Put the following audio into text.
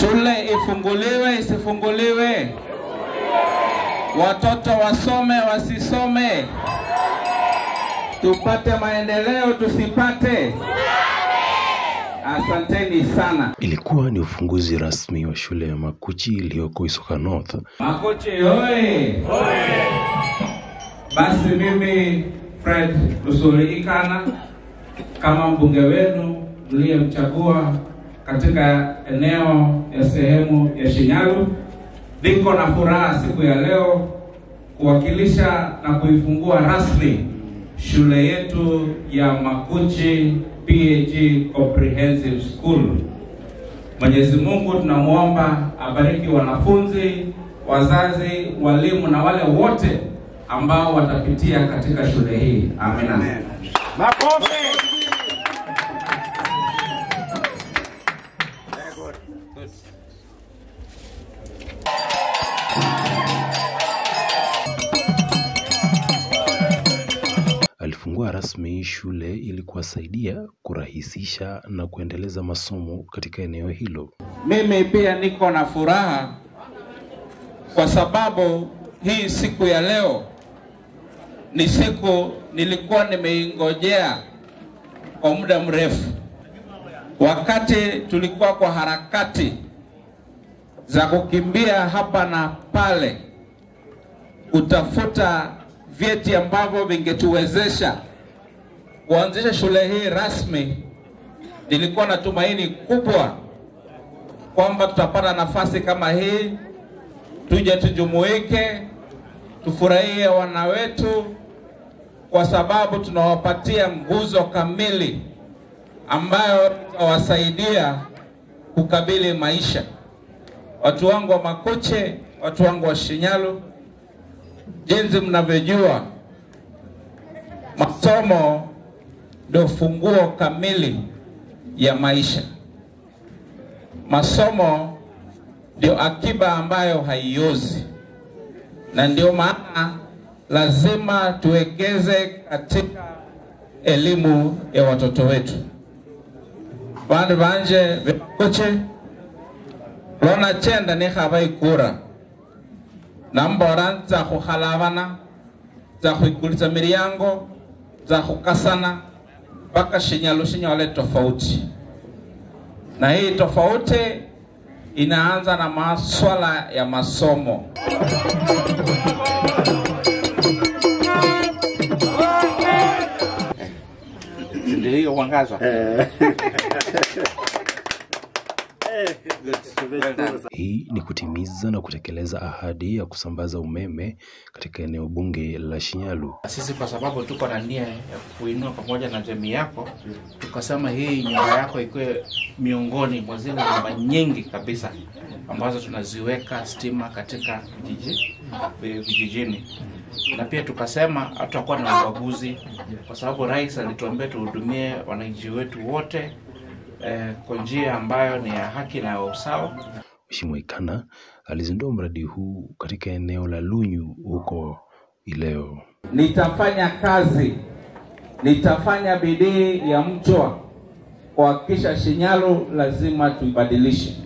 Shule ifunguliwe isifunguliwe? Watoto wasome wasisome? Tupate maendeleo tusipate? Asanteni sana. Ilikuwa ni ufunguzi rasmi wa shule ya Makuchi iliyoko Isoka North. Makuchi hoye! Basi mimi Fred Lusuri Ikana kama mbunge wenu mliyemchagua katika eneo ya sehemu ya Shinyalu, niko na furaha siku ya leo kuwakilisha na kuifungua rasmi shule yetu ya Makuchi PAG Comprehensive School. Mwenyezi Mungu tunamuomba abariki wanafunzi, wazazi, walimu na wale wote ambao watapitia katika shule hii. Amina. Makofi. Alifungua rasmi shule ili kuwasaidia kurahisisha na kuendeleza masomo katika eneo hilo. Mimi pia niko na furaha kwa sababu hii siku ya leo ni siku nilikuwa nimeingojea kwa muda mrefu. Wakati tulikuwa kwa harakati za kukimbia hapa na pale kutafuta vyeti ambavyo vingetuwezesha kuanzisha shule hii rasmi, nilikuwa na tumaini kubwa kwamba tutapata nafasi kama hii, tuje tujumuike, tufurahie wana wetu, kwa sababu tunawapatia nguzo kamili ambayo tutawasaidia kukabili maisha. Watu wangu wa Makuchi, watu wangu wa Shinyalu, jinsi mnavyojua, masomo ndio funguo kamili ya maisha. Masomo ndio akiba ambayo haiozi, na ndio maana lazima tuwekeze katika elimu ya watoto wetu. Bandu banje Makuchi lona chenda ni habai kura nambora za kuhalavana, za kuikulisa miriango, za kukasana mpaka Shinyalu Shinyole tofauti. Na hii tofauti inaanza na maswala ya masomo. Ndio wangaza. Hii ni kutimiza na kutekeleza ahadi ya kusambaza umeme katika eneo bunge la Shinyalu. Sisi kwa sababu tuko na nia ya kuinua pamoja na jamii yako, tukasema hii nyumba yako ikuwe miongoni mwa zile nyumba nyingi kabisa ambazo tunaziweka stima katika vijijini. Na pia tukasema hatutakuwa na ubaguzi, kwa sababu rais alituambia tuhudumie wananchi wetu wote kwa njia ambayo ni ya haki na usawa. Mheshimiwa Ikana alizindua mradi huu katika eneo la Lunyu huko Ileo. Nitafanya kazi, nitafanya bidii ya mchwa kuhakikisha Shinyalu lazima tuibadilishe.